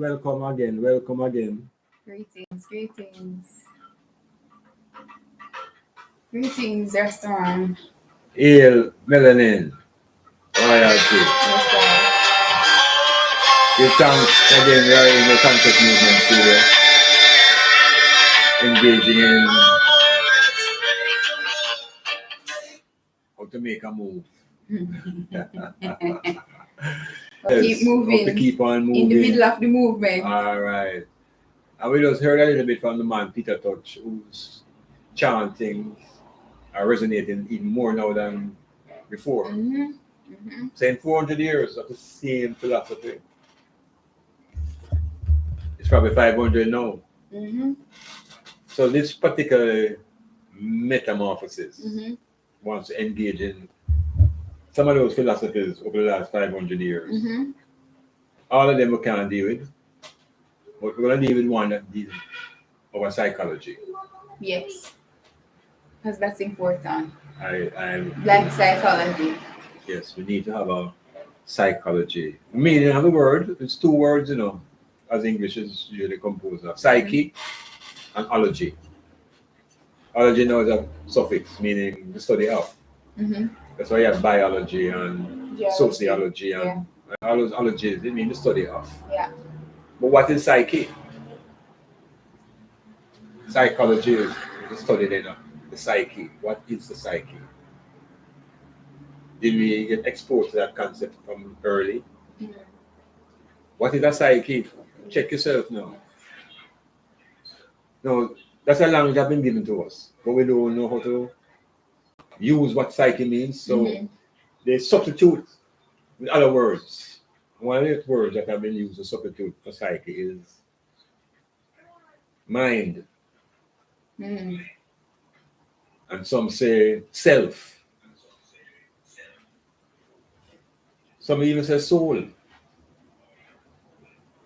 welcome again, welcome again. Greetings, greetings. Greetings, restaurant. Ale Melanin Royalty. Yes, sir. Give thanks again, we are in the Concept Movement Studio, engaging in how to make a move. But keep moving. How to keep on moving. In the middle of the movement. All right. And we just heard a little bit from the man Peter Touch, who's chanting are resonating even more now than before. Saying 400 years of the same philosophy. It's probably 500 now. So this particular metamorphosis wants to engage in some of those philosophies over the last 500 years. All of them we can't deal with, but we're going to deal with one that deals with our psychology. Yes, because that's important. I'm Black psychology. Yes, we need to have a psychology. Meaning of the word, it's two words, you know, as English is usually composed of psyche and ology. Ology now is a suffix meaning the study of. That's why you have biology and sociology and all those ologies, they mean the study of. Yeah. But what is psyche? Psychology is the study then of the psyche. What is the psyche? Did we get exposed to that concept from early? What is a psyche? Check yourself now. No, that's a language that's been given to us, but we don't know how to use what psyche means. So they substitute with other words. One of the words that have been used to substitute for psyche is mind. And some say self. Some even say soul.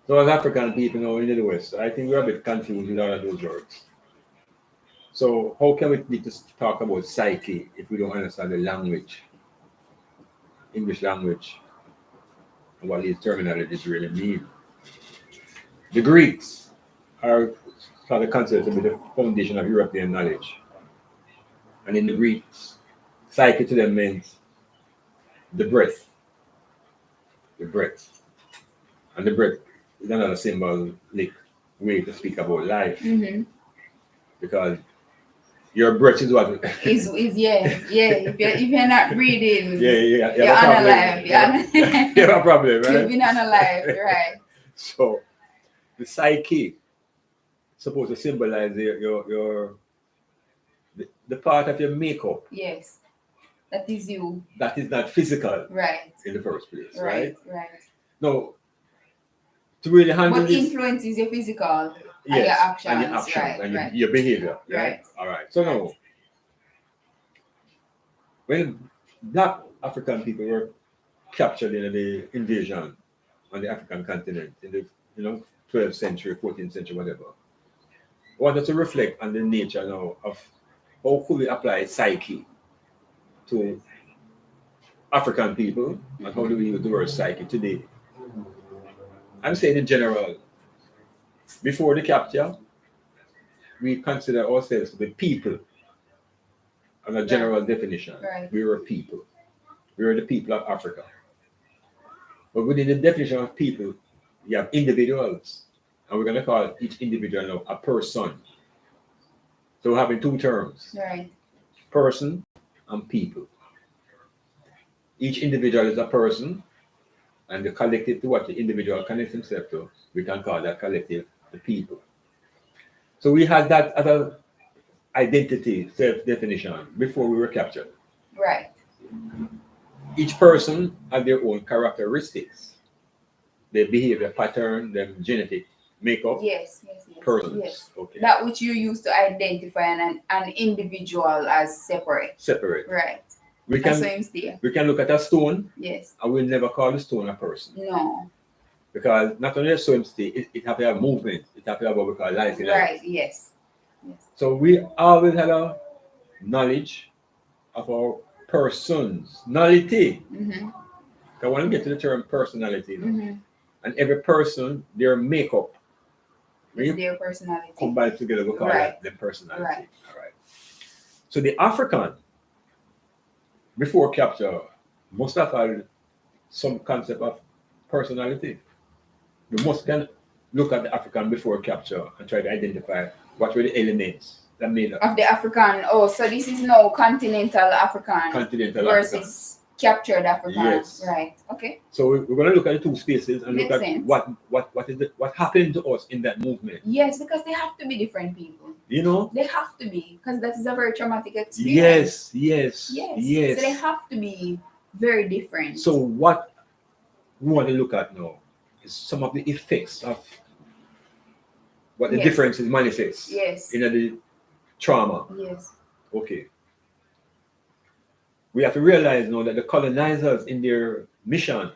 So as African people now in the West, I think we're a bit confused with all of those words. So how can we need to talk about psyche if we don't understand the language, English language, and what these terminologies really mean? The Greeks are considered to be the foundation of European knowledge. And in the Greeks, psyche to them means the breath. The breath. And the breath is another symbolic way to speak about life. Because your breath is what is if you're not breathing, you're unalive. You have a problem, right? You've been unalive, right? So the psyche is supposed to symbolize the part of your makeup. Yes. That is you. That is not physical. Right. In the first place. Right. No. To really handle what this, influences your physical yes, and your actions, and your behavior, right? All right. So now, when Black African people were captured in the invasion on the African continent in the 12th century, 14th century, whatever, I wanted to reflect on the nature now of how could we apply psyche to African people and how do we use the word psyche today. I'm saying in general, before the capture, we consider ourselves to be people. On a general definition, we were people. We were the people of Africa. But within the definition of people, you have individuals. And we're going to call each individual now a person. So we're having two terms. Person and people. Each individual is a person. And the collective to what the individual connects himself to, we can call that collective the people. So we had that other identity, self-definition before we were captured. Right. Each person had their own characteristics, their behavior pattern, their genetic makeup. Yes. Persons. Yes. Okay. That which you use to identify an individual as separate. Right. We can look at a stone. Yes. And we'll never call the stone a person. No. Because not only a stone stay, it have to have movement. It have to have what we call life. Right. Yes. So we always had a knowledge of our personality. I want to get to the term personality now. And every person, their makeup, is their personality. Combined together, we call that the personality. Right. All right. So the African, before capture, must have had some concept of personality. We must then look at the African before capture and try to identify what were the elements that made up. Of the African. Oh, so this is now continental African versus captured African. Yes. Right. Okay. So we're going to look at the two spaces and Makes look at sense. what happened to us in that movement. Yes, because they have to be different people. You know? They have to be, because that is a very traumatic experience. Yes. So they have to be very different. So what we want to look at now is some of the effects of what the differences manifest in the trauma. Yes. Okay. We have to realize now that the colonizers, in their mission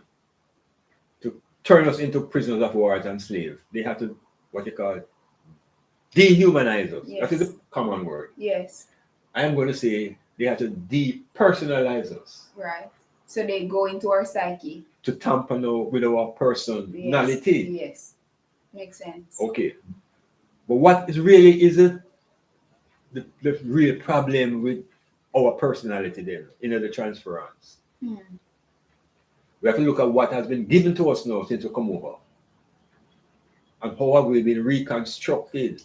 to turn us into prisoners of war and slaves, they have to, what you call, dehumanize us. Yes. That is the common word. Yes. I am going to say they have to depersonalize us. Right. So they go into our psyche. To tamper with our personality. Yes. Makes sense. Okay. But what is really the real problem with our personality there, the transference? We have to look at what has been given to us now since we come over. And how have we been reconstructed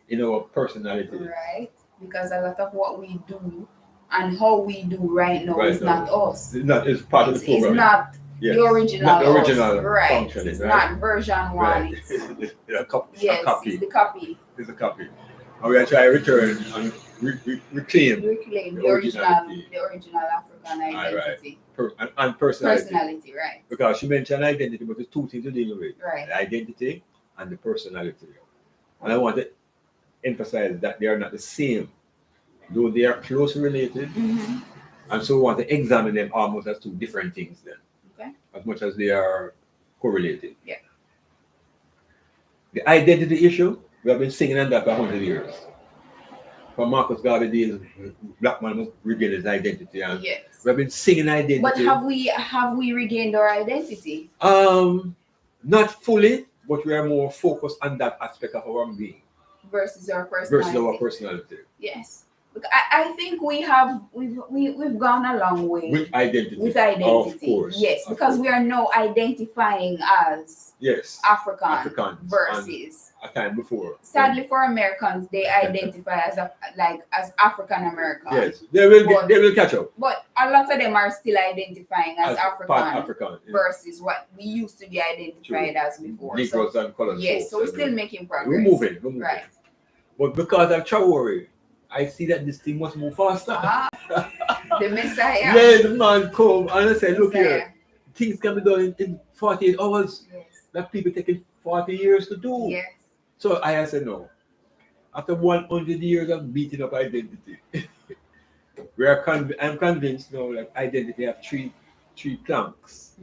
in our personality. Right. Because a lot of what we do and how we do right now is not us. It's part of the program. It's not the original. Not the original right. function. It's not version 1. Right. It's a copy. It's the copy. It's a copy. And we are trying to return and reclaim the original African identity. And personality. Personality, right. Because she mentioned identity, but there's two things to deal with. Right. The identity and the personality. And I want to emphasize that they are not the same, though they are closely related. And so we want to examine them almost as two different things then. Okay. As much as they are correlated. Yeah. The identity issue, we have been singing on that for 100 years. From Marcus Garvey days, black man must regain his identity. And we have been singing identity. But have we regained our identity? Not fully, but we are more focused on that aspect of our being. Versus our personality. Yes. Look, I think we've gone a long way with identity. Of course. Yes, because we are now identifying as African versus a time before. Sadly for Americans, they identify as African American. Yes, they will catch up. But a lot of them are still identifying as African versus what we used to be identified as before. Negroes and colors. Yes, so we're still making progress. We're moving. Right. But because of Traore, I see that this thing must move faster. The Messiah. Yeah, the man come and I say, look here, things can be done in 48 hours. Yes. That people taking 40 years to do. Yes. So I said no. After 100 years of beating up identity, I'm convinced now that identity have three planks.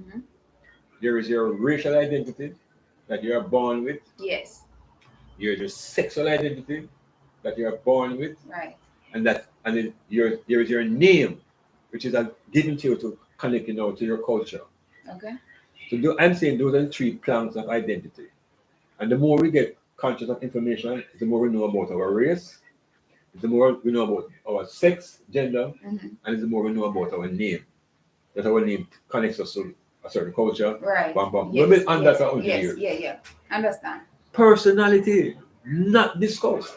There is your racial identity that you are born with. Yes. There is your sexual identity that you are born with. Right. And there is your name, which is given to you to connect to your culture. Okay. So I'm saying those are the 3 planks of identity. And the more we get conscious of information, the more we know about our race, the more we know about our sex, gender, and the more we know about our name. That our name connects us to a certain culture. Right. Bam, bam. We've been under for 100 years. Yeah. Understand. Personality, not discussed.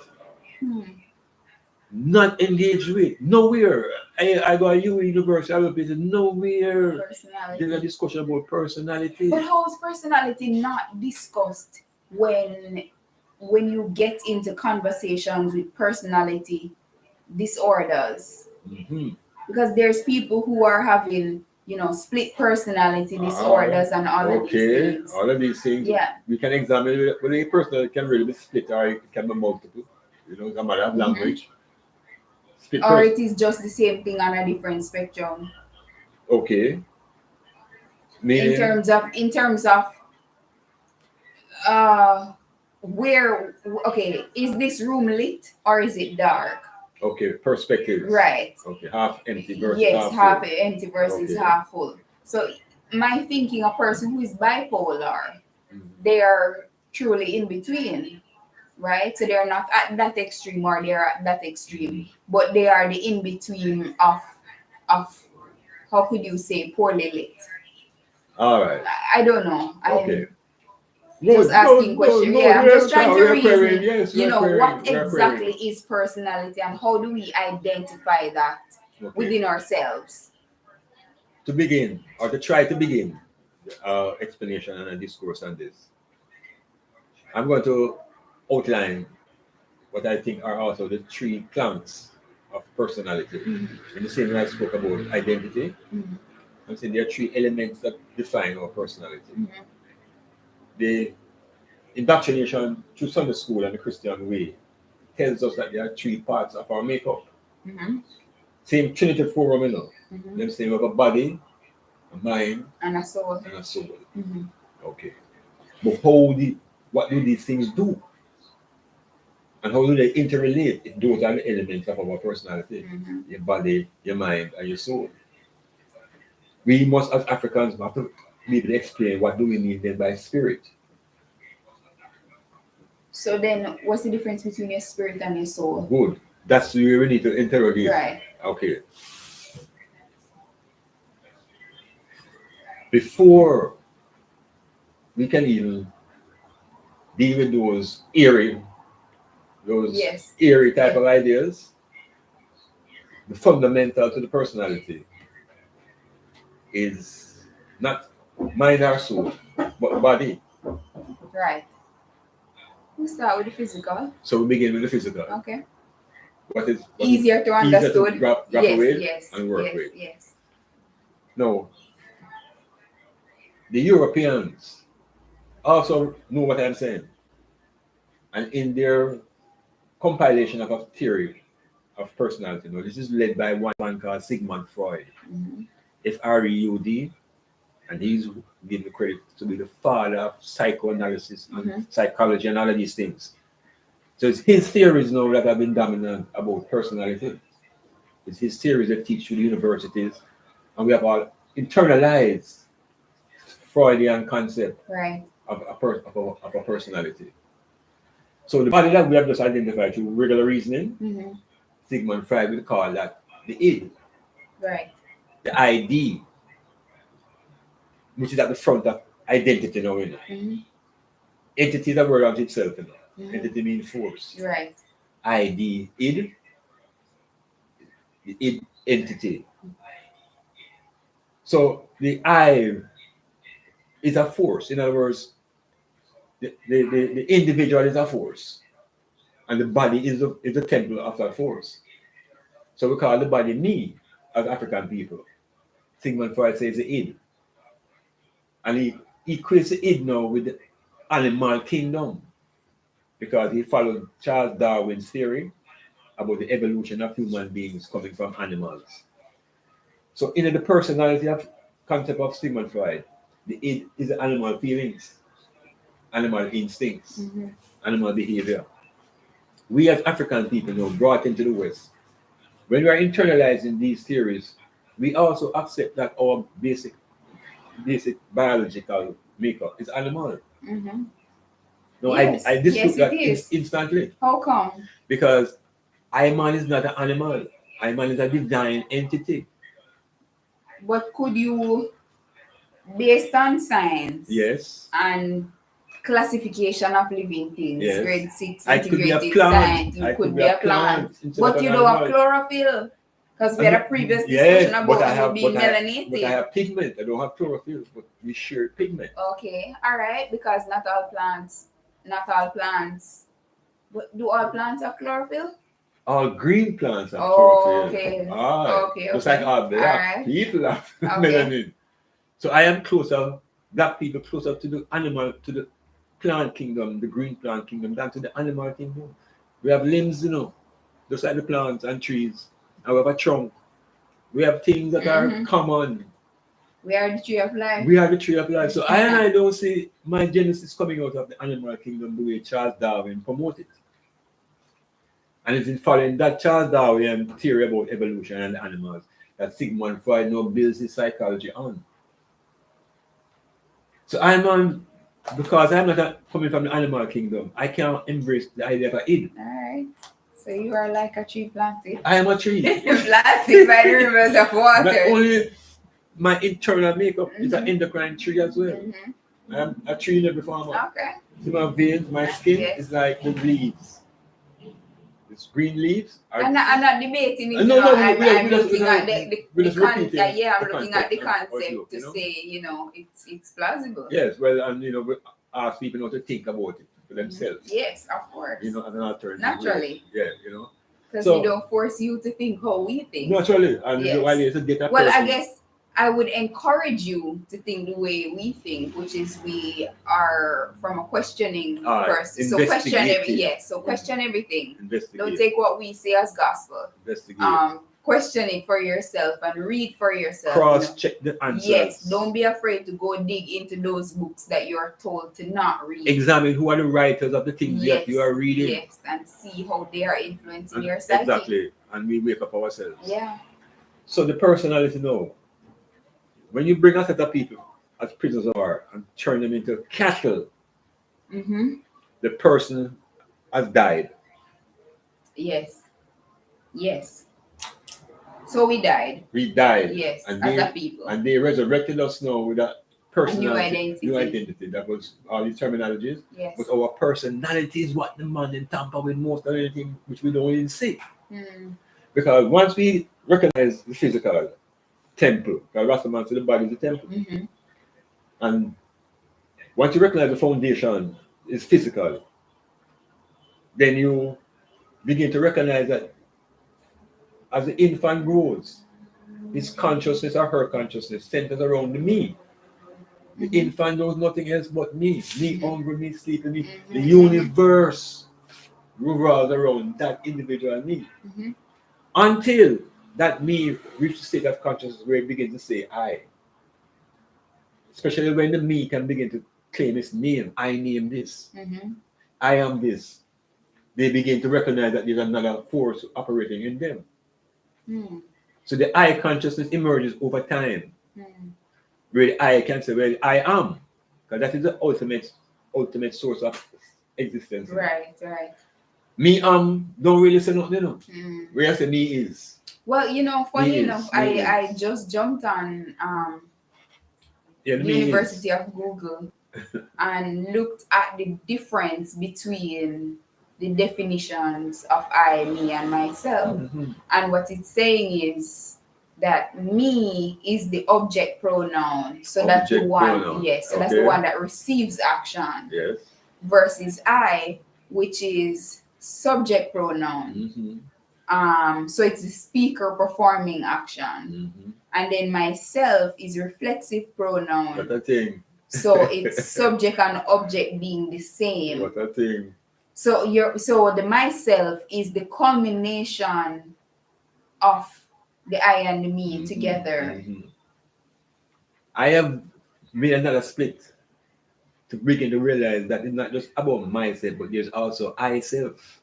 Not engaged with. Nowhere. I go to university, I will be nowhere. Personality. There's a discussion about personality. But how is personality not discussed when you get into conversations with personality disorders? Because there's people who are having, split personality disorders and all of these things. All of these things. Yeah. We can examine whether a person can really be split or it can be multiple. It's a matter of language. Or it is just the same thing on a different spectrum. Okay. In terms of is this room lit or is it dark? Okay, perspective. Right. Okay, half empty versus half empty versus half full. So my thinking, a person who is bipolar they are truly in between, right? So they're not at that extreme or they're at that extreme, but they are the in between of how could you say poorly lit? All right. I don't know. Okay. Just asking questions. Yeah, I'm just trying to reason. Yes, you know, what we're exactly querying. is personality and how do we identify that Okay. within ourselves? To begin, or to try to begin, explanation and a discourse on this, I'm going to outline what I think are also the three planks of personality. Mm-hmm. In the same way I spoke about identity, Mm-hmm. I'm saying there are three elements that define our personality. Mm-hmm. The indoctrination through Sunday school and the Christian way tells us that there are three parts of our makeup. Mm-hmm. Same Trinity forum, you know. Mm-hmm. Them saying we have a body, a mind, And a soul. and a soul. Mm-hmm. Okay. But what do these things do? And how do they interrelate? Those are the elements of our personality. Mm-hmm. Your body, your mind, and your soul. We must, as Africans, have to be able to explain what do we mean then by spirit. So then what's the difference between your spirit and your soul? Good. That's where we need to interrogate. Right. Okay. Before we can even deal with those Yes. eerie type of ideas, the fundamental to the personality is not mind or soul, but body. Right. We'll start with the physical. So we begin with the physical. Okay. What is Easier to easier understood. to grapple Yes, with yes, and work yes, with. yes. No, the Europeans also know what I'm saying, and in their compilation of a theory of personality, now this is led by one man called Sigmund Freud, Mm-hmm. FREUD, and he's given the credit to be the father of psychoanalysis and psychology and all of these things. So it's his theories now that have been dominant about personality. It's his theories that teach through the universities, and we have all internalized Freudian concept Right. of a personality. So the body that we have just identified through regular reasoning, Mm-hmm. Sigmund Freud will call that the id, Right. the ID, which is at the front of identity now. You know. Mm-hmm. Entity is a word unto itself. You know. Mm-hmm. Entity means force. Right. ID, id, the id entity. So the I is a force. In other words, the individual is a force, and the body is the temple of that force. So we call the body me as African people. Sigmund Freud says the id. And he equates the id now with the animal kingdom because he followed Charles Darwin's theory about the evolution of human beings coming from animals. So in the personality of concept of Sigmund Freud, the id is the animal feelings, animal instincts, animal behavior. We as African people now brought into the West, when we are internalizing these theories, we also accept that our basic biological makeup is animal. Mm-hmm. No, Yes. I dispute Yes, that it is. instantly How come? because man is not an animal. Man is a divine entity. But could you, based on science Yes. and classification of living things, Yes. grade 6 I could be a integrated plant. science, you I could be a plant. instead But of you an don't have animal. chlorophyll. Because we had a previous Yes, discussion but I about have you being but melanated. I have pigment. I don't have chlorophyll, but we share pigment. Okay, all right, because not all plants. But do all plants have chlorophyll? All green plants have Oh, chlorophyll. okay. Ah, Okay, just okay. like all black Alright. people have Okay. melanin. So I am closer, black people closer to the animal, to the plant kingdom, the green plant kingdom, than to the animal kingdom. We have limbs, you know, just like the plants and trees. And we have a trunk. We have things that are common. We are the tree of life. We are the tree of life. So I don't see my genesis coming out of the animal kingdom the way Charles Darwin promoted. And it's in following that Charles Darwin theory about evolution and the animals that Sigmund Freud now builds his psychology on. So I'm on Because I'm not coming from the animal kingdom, I can't embrace the idea of an id. Alright. So you are like a tree planted. I am a tree. Planted by the rivers of water. Not only my internal makeup is an Mhm. endocrine tree as well. Mhm. I'm a tree in every form. Okay. See my veins, my skin Yes. is like the leaves. It's green leaves. I'm not debating it. No, you know, no, I'm we just- looking at we just repeating yeah, I'm the looking at the concept of concept you to know? say, it's plausible. Yes, well, and we ask people not to think about it for themselves. Yes, of course. As an alternative. Naturally. Way. Yeah, Because So- we don't force you to think how we think. Naturally, and Yes. while it's a get a Well, I person- guess I would encourage you to think the way we think, which is we are from a questioning person. So question question everything. Don't investigate, take what we say as gospel. investigate, Question it for yourself and read for yourself. cross-check the answers. Yes, don't be afraid to go dig into those books that you're told to not read. Examine who are the writers of the things that you are reading. Yes, and see how they are influencing And your psyche. exactly, and we wake up ourselves. Yeah. So the personality, when you bring a set of people as prisoners of war and turn them into cattle, Mm-hmm. the person has died. Yes. Yes. So we died. We died. Yes, And as they, a people. and they resurrected us now with a personality, new identity. That was all these terminologies. Yes. But our personality is what the man in Tampa with most of anything which we don't even see. Mm. Because once we recognize the physical temple, because Rastaman said the body is the temple. Mm-hmm. And once you recognize the foundation is physical, then you begin to recognize that as the infant grows, his consciousness or her consciousness centers around the me. The infant knows nothing else but me. Me hungry, me sleeping, me. The universe revolves around that individual me. Mm-hmm. Until that me reaches the state of consciousness where it begins to say I. Especially when the me can begin to claim its name. I name this. Mm-hmm. I am this. They begin to recognize that there's another force operating in them. Mm. So the I consciousness emerges over time. Mm. Where the I can say, well, I am. Because that is the ultimate source of existence. Right. Me don't really say nothing, Mm. Where I say me is. Well, funny enough, Me is. I just jumped on Yeah, the me University of Google and looked at the difference between the definitions of I, me, and myself. Mm-hmm. And what it's saying is that me is the object pronoun. So that's the Object one, pronoun. yes. So that's the one that receives action. Yes. Versus I, which is subject pronoun. Mm-hmm. So it's the speaker performing action. Mm-hmm. And then myself is reflexive pronoun. What a thing. So it's subject and object being the same. What a thing. So the myself is the culmination of the I and the me together. Mm-hmm. I have made another split to begin to realize that it's not just about myself, but there's also I self.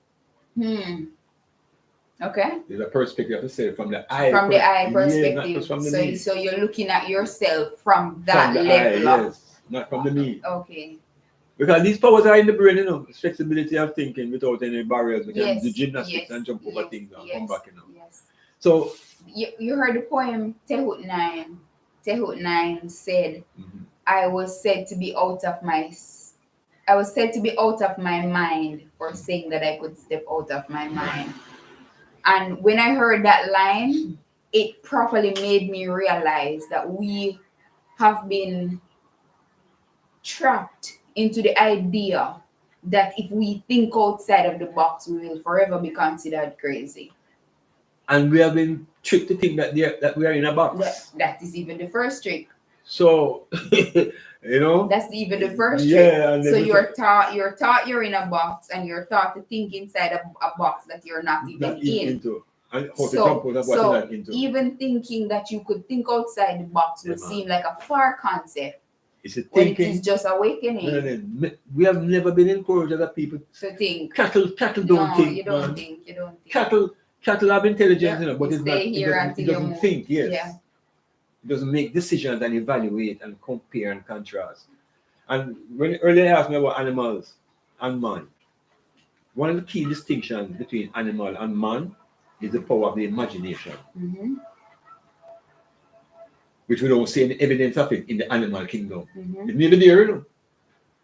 Okay. There's a perspective of the self from the I. From the I Yeah, perspective. not just from the so me. so you're looking at yourself from that From the level I, of yes. Not from the me. okay. Because these powers are in the brain, flexibility of thinking without any barriers. We can Yes, do gymnastics yes, and jump over yes, things and yes, come back, Yes. So, You heard the poem Tehut 9. Tehut 9 said, mhm. I was said to be out of my mind for saying that I could step out of my mind. And when I heard that line, it properly made me realize that we have been trapped into the idea that if we think outside of the box, we will forever be considered crazy. And we have been tricked to think that we are in a box. That is even the first trick. So, That's even the first trick. Yeah. And So you're taught you're in a box, and you're taught to think inside a box that you're not even in. Into. And how to jump out of what you're not into. Even thinking that you could think outside the box would seem like a far concept. Is it When thinking? it is just awakening. No. We have never been encouraged as people To think. Cattle don't think. You don't think. You don't think. Cattle have intelligence, Yeah, but you stay here it until you doesn't move. think. Yes. Yeah. It doesn't make decisions and evaluate and compare and contrast. And when earlier you asked me about animals and man, one of the key distinctions between animal and man is the power of the imagination, Mm-hmm. which we don't see any evidence of it in the animal kingdom. Mm-hmm. It's never there, you know?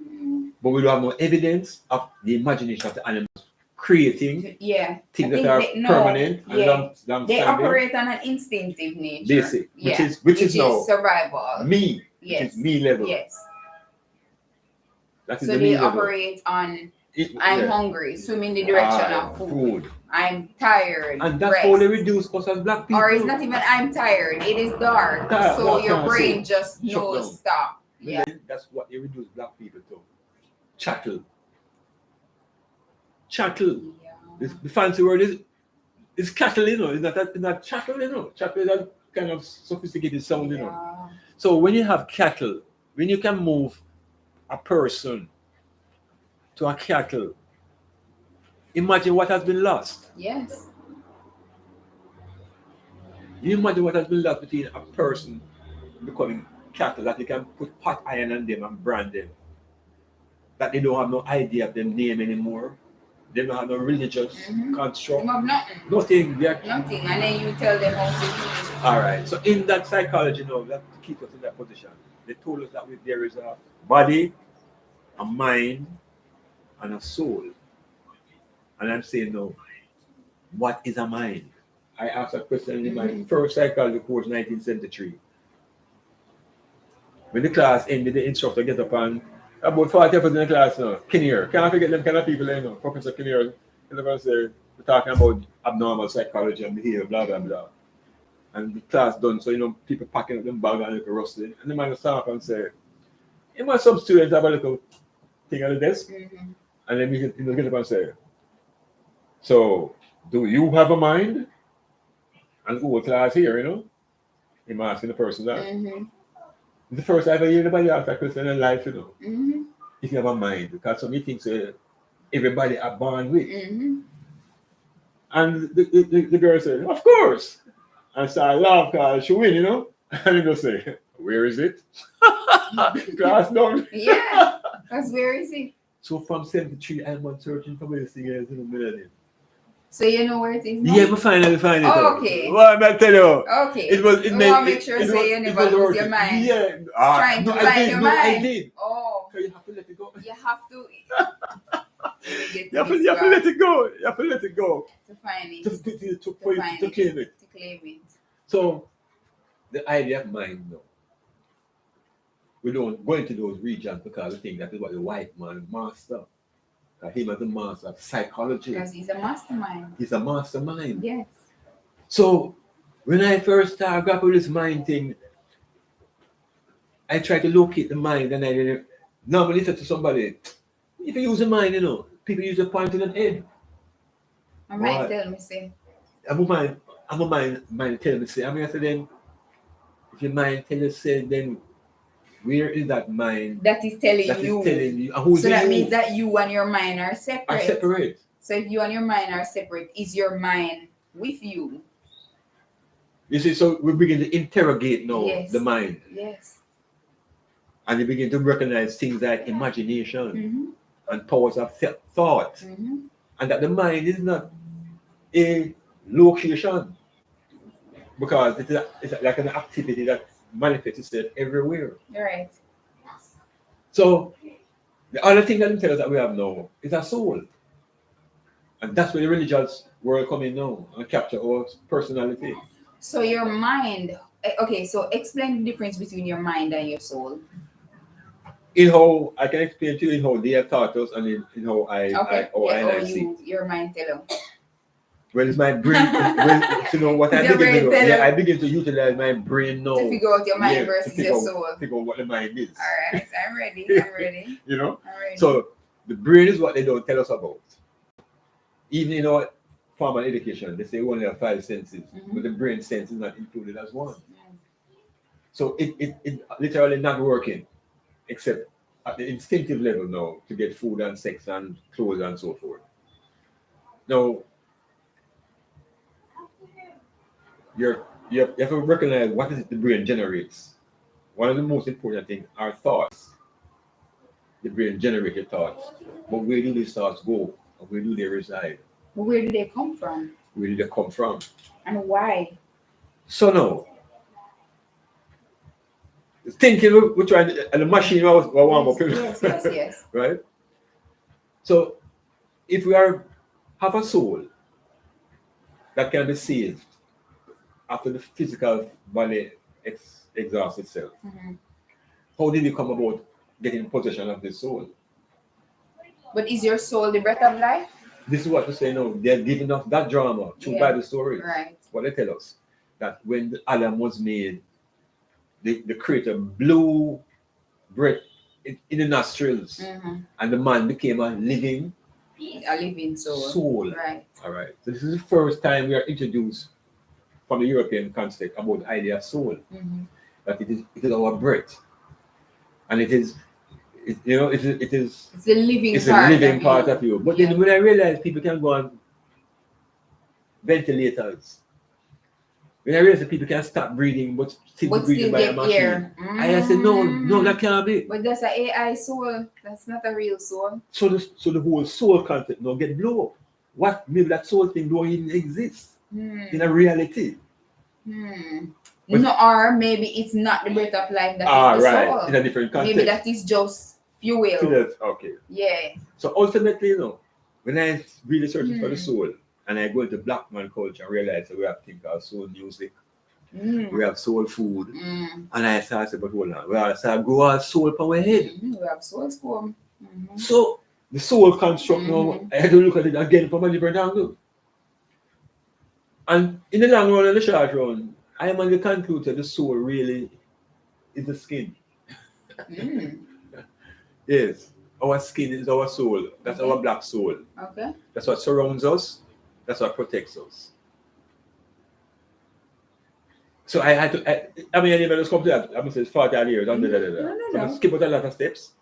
Mm-hmm. But we don't have no evidence of the imagination of the animals creating Yeah. things I that think are they, no, permanent and yeah. long They standing. operate on an instinctive nature. Basic, Yeah. which is now survival. me, Yes. which is me level. Yes. That is So the they me level. operate on I'm Yeah. hungry, swim in the direction of food. I'm tired. And that's rest. how they reduce us as black people. Or it's not even I'm tired, it is dark. Dark, so dark, your can't brain see. just Shut knows down. stop. Yeah. That's what they reduce black people to. Chattel. Chattel. Yeah. The fancy word is cattle, you know. It's not chattel, you know. Chattel is a kind of sophisticated sound, you know. Yeah. So when you have cattle, when you can move a person to a cattle, imagine what has been lost. Yes. You imagine what has been lost between a person becoming cattle, that you can put pot iron on them and brand them. That they don't have no idea of them name anymore. They don't have no religious construct. You have nothing. Nothing. Nothing. And then you tell them how to do it. Alright. So in that psychology now, that keeps us in that position. They told us that there is a body, a mind, and a soul. And I'm saying no. What is a mind? I asked that question in my first psychology course, 1973. When the class ended, the instructor get up and about 40% in the class now, Kinnear. Can't forget them kind of people, you know. Professor Kinnear, get up and say, we're talking about abnormal psychology and behavior, blah, blah, blah. And the class done, so, you know, people packing up them bag and little rustling. And the man will stand up and say, you know, some students have a little thing on the desk. And then you get up and say, so, do you have a mind? And whole class here, you know? Him asking the person that. It's the first time I hear anybody ask that question in life, you know. If you have a mind, because some things everybody are born with. And the girl said, of course. And so I laugh because she win, you know. And he just say, where is it? Class done. Yeah. That's where is it? So from 73, I'm on searching for this thing in the millennium. So you know where it is now? Yeah, we finally find it. Oh, okay. Well, I tell you. Okay. It was. It you made, want to make sure say you never lose your mind. Yeah. Trying to find your mind. I did. Oh. So you have to let it go. You have to. You have to let it go. You have to let it go. To find it. To claim it. To claim it. So the idea of mind now. We don't go into those regions because we think that is what the white man master. Him as the master of psychology. Because he's a mastermind. He's a mastermind. Yes. So when I first started grappling with this mind thing, I tried to locate the mind and I didn't normally say to somebody, if you use the mind, you know, people use the point in the head. My mind tell me say. I'm a mind tell me say. I mean I said then if your mind tell you say then where is that mind that is telling you? Who's so that you? means that you and your mind are separate. Are separate. So if you and your mind are separate, is your mind with you? You see, so we begin to interrogate now the mind. Yes. And you begin to recognize things like imagination and powers of thought. And that the mind is not a location. Because it's like an activity that manifests itself everywhere. Right. So the other thing that they tell us that we have now is a soul. And that's where the religious world come in now and capture our personality. So your mind, okay, so explain the difference between your mind and your soul. In how I can explain to you in how they have taught us and in how I see. Your mind tell you. Well, it's my brain. You know what I begin to do? Yeah, I begin to utilize my brain now. To figure out your mind versus your soul. Figure out what the mind is. All right, I'm ready. I'm ready. You know? I'm ready. So the brain is what they don't tell us about. Even in our formal education, they say we only have 5 senses, but the brain sense is not included as one. So it literally not working, except at the instinctive level now to get food and sex and clothes and so forth. Now, you have to recognize what is it the brain generates. One of the most important things are thoughts. the brain generated thoughts. But where do these thoughts go? Or where do they reside? But where do they come from? Where do they come from? And why? So now, thinking we're trying to, and the machine was warm up. Yes. Right? So if we have a soul that can be saved after the physical body exhausts itself, how did you come about getting possession of the soul? But is your soul the breath of life? This is what we say now. They're giving us that drama through Bible stories. Right. What they tell us, that when Adam was made, the Creator blew breath in the nostrils, and the man became a living soul. Right. All right. So this is the first time we are introduced from the European context about the idea of soul. That it is our breath, and it is it's the living part of you. But then when I realized people can go on ventilators, when I realized that people can stop breathing but still breathing by a machine, I said no, that can't be. But that's an AI soul. That's not a real soul. So the whole soul concept now get blown up. What maybe that soul thing don't even exist in a reality. But, no, or maybe it's not the breath of life that is the soul. In a different context. Maybe that is just fuel. Okay. Yeah. So ultimately, when I really searching for the soul, and I go into Black man culture and realize that we have things called soul music, we have soul food, and I started, but hold on, we also grow our soul from our head. We have soul school. So the soul construct now, I had to look at it again from a different angle. And in the long run and the short run, I am on the conclusion that the soul really is the skin. Yes, our skin is our soul. That's our black soul. Okay. That's what surrounds us. That's what protects us. So I had to, I mean, I never just come to that. I'm going to say 40 years. So I skip out a lot of steps.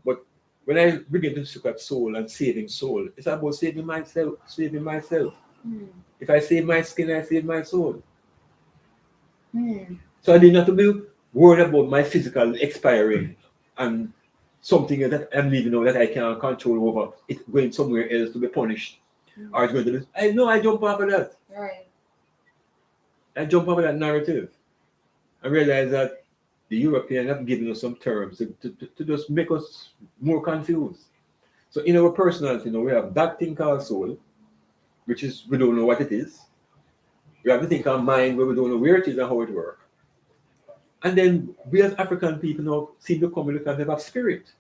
But when I begin to look at soul and saving soul, it's about saving myself. If I save my skin, I save my soul. So I didn't have to be worried about my physical expiring and something that I'm leaving out that I can't control over it going somewhere else to be punished. Or it's going to be, I jump off of that. Right. I jump off of that narrative. I realize that the Europeans have given us some terms to just make us more confused. So in our personality, we have that thing called soul, which is we don't know what it is. We have the thing called mind, where we don't know where it is and how it works. And then we as African people now seem to come with the concept of spirit,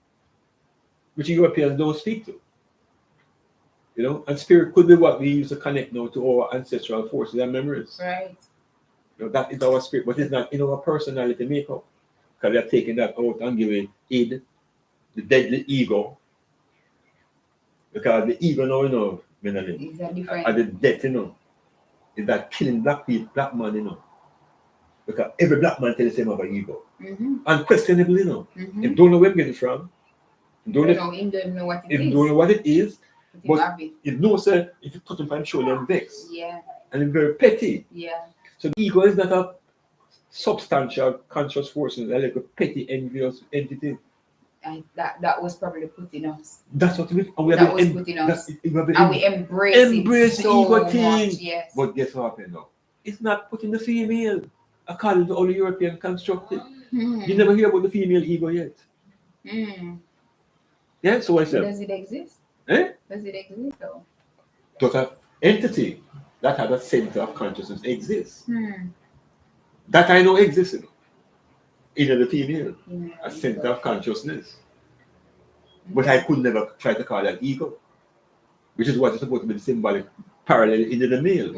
which Europeans don't speak to. And spirit could be what we use to connect now to our ancestral forces and memories. Right. That is our spirit, but it's not in our personality makeup. Because we are taking that out and giving id, the deadly ego. Because the ego now, Melanie, is a different. And the death, is that killing black people, black man, Because every black man tells him about ego. Unquestionably, If don't know where it gets from, don't know what it is. But it knows that if you touch him from shoulder and vex. Yeah. And it's very petty. Yeah. So the ego is not a substantial conscious force, it's like a petty envious entity. And that was probably put in us. That's what we put in us. And we embrace the so ego thing. Much, yes. But guess what happened now? It's not put in the female, according to all the European constructed. You never hear about the female ego yet. Yeah, so what's that? Does it exist? Does it exist though? Does an entity that has a center of consciousness exist? That I know exists in the female, a center of consciousness. But I could never try to call that ego, which is what is supposed to be the symbolic parallel in the male.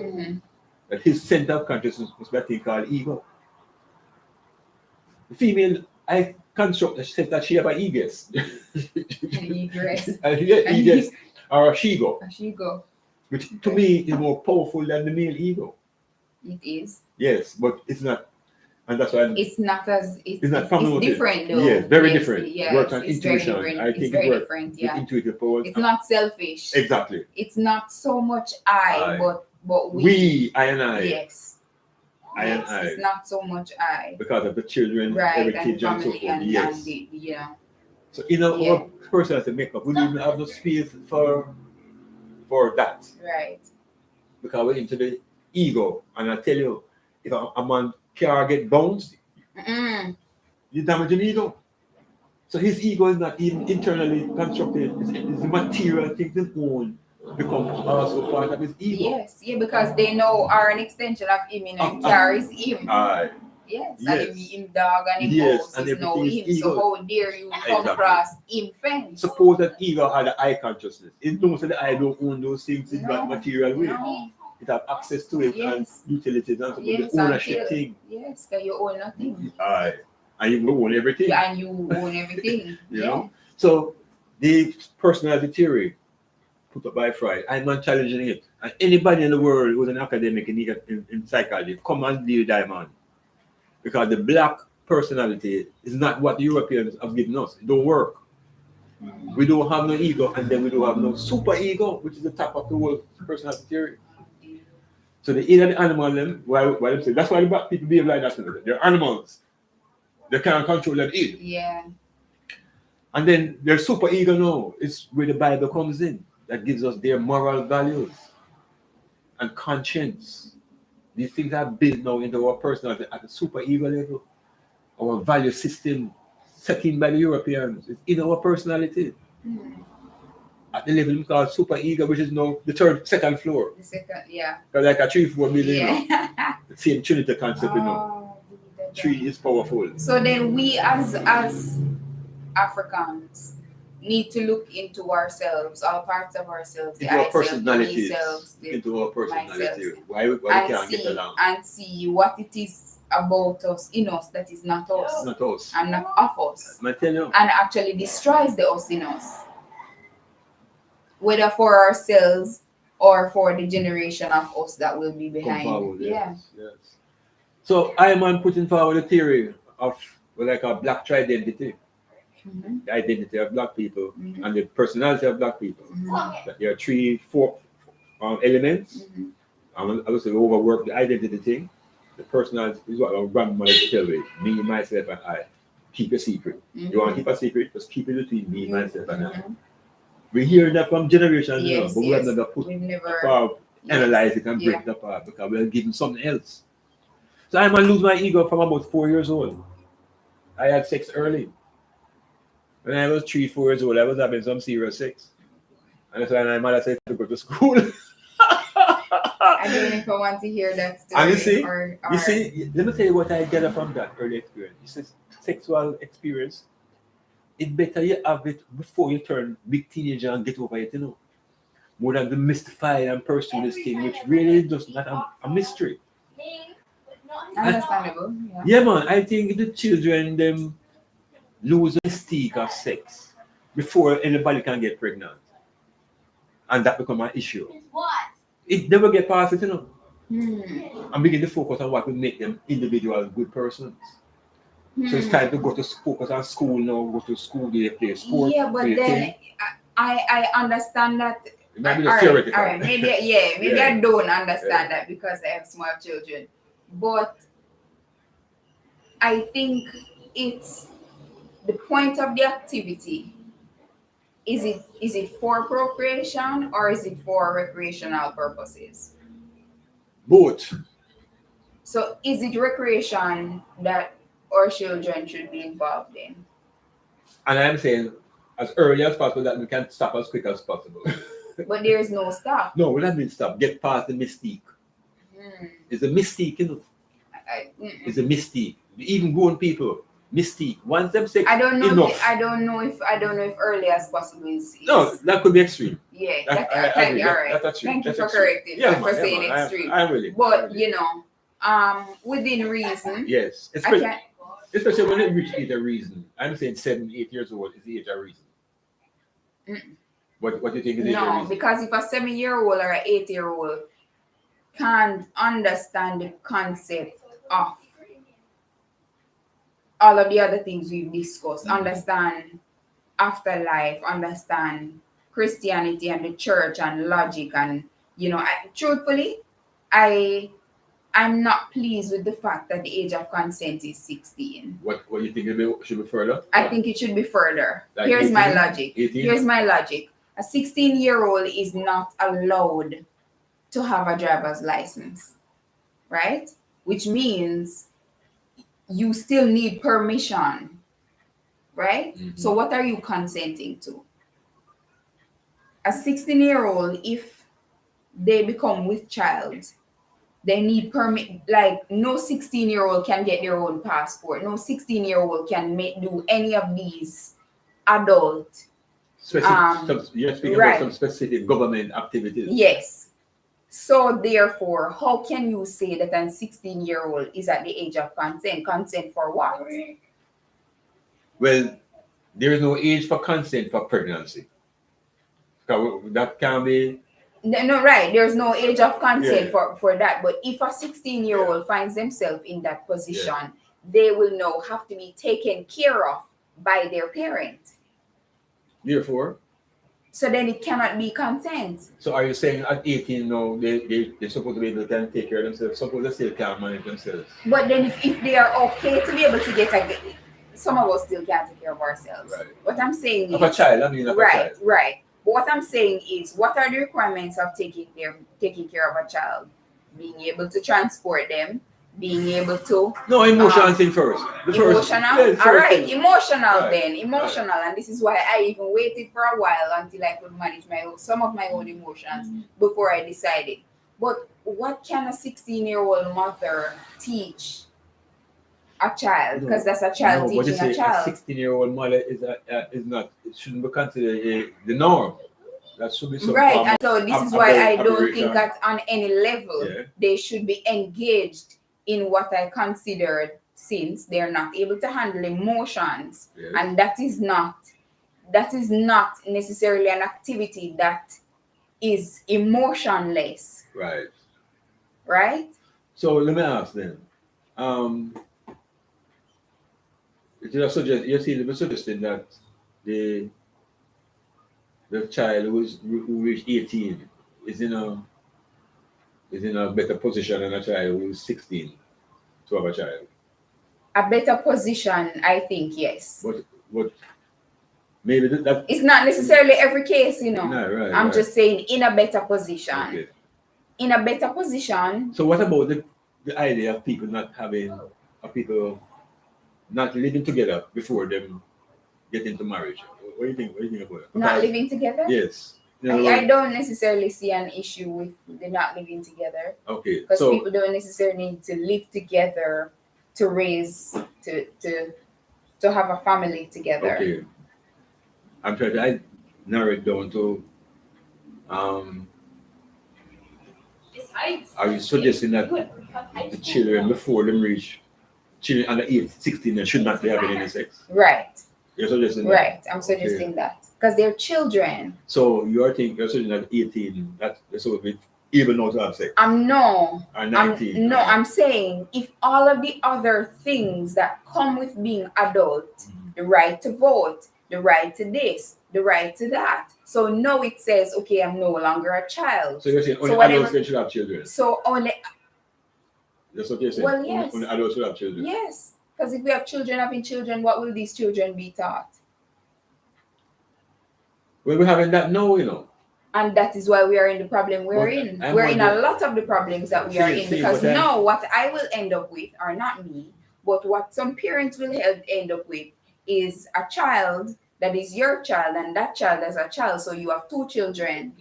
That his center of consciousness was what they call ego. The female, I construct that she have an egress. Egress or a she-go. A she-go. Which to me is more powerful than the male ego. It is. Yes, but it's not. And that's why it's not as it's not familiar. It's different though. Yes, very different. Yes, works on it's intuition. Very different. I think it's very it different. With intuitive powers. It's not selfish. Exactly. It's not so much I. But we, I and I. Yes. I and I. It's not so much I. Because of the children, right, heritage and so forth. And yes. So in our personality makeup, we don't even have no space for that. Right. Because we're into the ego. And I tell you, if a man car get bounced, you damage an ego. So his ego is not even internally constructed. It's the material things that own become also part of his ego. Yes, because they know are an extension of him and carries him. Yes, and him dog and him house is now him. Ego. So how dare you come across him fence? Suppose that ego had the eye consciousness. It knows that the eye don't own those things in that material way. No. It have access to it and utilities and the ownership thing. Yes, because you own nothing. And you own everything. Yeah, and you own everything. you know? So the personality theory put up by Freud, I'm not challenging it. And anybody in the world who's an academic in psychology, come and deal diamond. Because the Black personality is not what the Europeans have given us. It don't work. We don't have no ego, and then we don't have no super ego, which is the top of the whole personality theory. So the id and the animal, them, why they say that's why the Black people behave like that. They're animals. They can't control their id. Yeah. And then their super ego now is where the Bible comes in. That gives us their moral values and conscience. These things are built now into our personality at the super ego level. Our value system set in by the Europeans. It's in our personality. At the level called super ego, which is now the second floor. The second, yeah. Because like a 3-4 million, Yeah. the same Trinity concept, you know. 3 is powerful. So then we as Africans need to look into ourselves, all parts of ourselves, into our personalities, into our personality. Why we can't get along. And see what it is about us, in us, that is not us. Not us. And not of us. I tell you. And actually destroys the us in us. Whether for ourselves or for the generation of us that will be behind. Forward, yes. So I am putting forward a theory of like a Black tri-identity. The identity of Black people and the personality of Black people. That there are 3-4 elements. I would say overwork the identity thing. The personality is what our grandmother tell me, myself, and I. Keep a secret. You want to keep a secret? Just keep it between me, myself, and I. We hear that from generations, but we have never put apart, analyze it and break it apart because we're given something else. So I lose my ego from about 4 years old. I had sex early. When I was 3-4 years old, I was having some serious sex. And that's why my mother said to go to school. I don't know if I want to hear that story. And you see, let me tell you what I get from that early experience. It says sexual experience, it's better you have it before you turn big teenager and get over it, you know. More than to mystify and pursue this thing, which really is just not a mystery. Understandable. Yeah, man. I think the children them lose the mystique of sex before anybody can get pregnant, and that become an issue. It never get past it, you know. And begin to focus on what will make them individual good persons. So it's time to focus on school now. Go to school, they play sport. Yeah, but then I understand that. Maybe the theoretical. All right. Maybe I don't understand that because I have small children. But I think it's the point of the activity. Is it for procreation or is it for recreational purposes? Both. So is it recreation that our children should be involved in? And I'm saying as early as possible that we can stop as quick as possible. But there is no stop. No, we don't mean stop. Get past the mystique. It's a mystique, you know. It's a mystique. Even grown people, mystique. Once them say I don't know. enough. I don't know if early as possible is. No, that could be extreme. Yeah, I agree. All right. That's extreme. Thank you for correcting. Yeah, for saying extreme. I really. But you know, within reason. Yes, especially when it reaches age of reason. I'm saying 7-8 years old is the age of reason. What do you think is the age of reason? No, because if a 7-year-old or an 8-year-old can't understand the concept of all of the other things we've discussed, understand afterlife, understand Christianity and the church and logic, and truthfully, I I'm not pleased with the fact that the age of consent is 16. What do you think it should be further? I think it should be further. Like Here's 18? my logic. 18? Here's my logic. A 16-year-old is not allowed to have a driver's license, right? Which means you still need permission, right? Mhm. So what are you consenting to? A 16-year-old, if they become with child, they need permit. Like no 16-year-old can get their own passport. No 16-year-old can do any of these adult. You're speaking right. about some specific government activities. Yes. So therefore, how can you say that a 16-year-old is at the age of consent? Consent for what? Well, there is no age for consent for pregnancy. That can be. No, right. There's no age of consent Yeah. for that. But if a 16-year-old finds themselves in that position, they will now have to be taken care of by their parent. Therefore. So then it cannot be consent. So are you saying at 18 now they're supposed to be able to take care of themselves? Suppose they still can't manage themselves. But then if they are okay to be able to get some of us still can't take care of ourselves. Right. What I'm saying Of is a child, I mean of a child. Right. But what I'm saying is, what are the requirements of taking care of a child? Being able to transport them, being able to no emotional thing first. Emotional Right. then emotional, and this is why I even waited for a while until I could manage some of my own emotions before I decided. But what can a 16-year-old mother teach a child? Because that's a child teaching a child. A 16-year-old mother it shouldn't be considered the norm. That should be some right. form And so this is why I don't think that on any level they should be engaged in what I considered, since they're not able to handle emotions, and that is not necessarily an activity that is emotionless. Right. So let me ask then. You're suggesting that the child who reached 18 is in a better position than a child who's 16 to have a child. A better position, I think, yes. But maybe that it's not necessarily every case, No, I'm just saying in a better position. Okay. In a better position. So what about the idea of people not living together before them get into marriage? What do you think about it? Not living together? Yes. I don't necessarily see an issue with the not living together. Okay. Because people don't necessarily need to live together to raise to have a family together. Okay. I'm trying to narrow it down to are you suggesting that the children before them reach children under age 16 should not be having any sex? Right. You're suggesting that? Right. I'm suggesting that. Because they're children. So you're suggesting that 18, that they're supposed to be able not to have sex? No. Or 19? I'm saying if all of the other things that come with being adult, the right to vote, the right to this, the right to that. So now it says, okay, I'm no longer a child. So you're saying only adults should have children? So only... That's what you're saying? Well, yes. Only adults should have children? Yes. Because if we have children having children, what will these children be taught? Well, we're having that now, And that is why we are in the problem we're in. We're in a lot of the problems that we are in, because now what I will end up with, or not me, but what some parents will end up with is a child that is your child, and that child is a child. So you have two children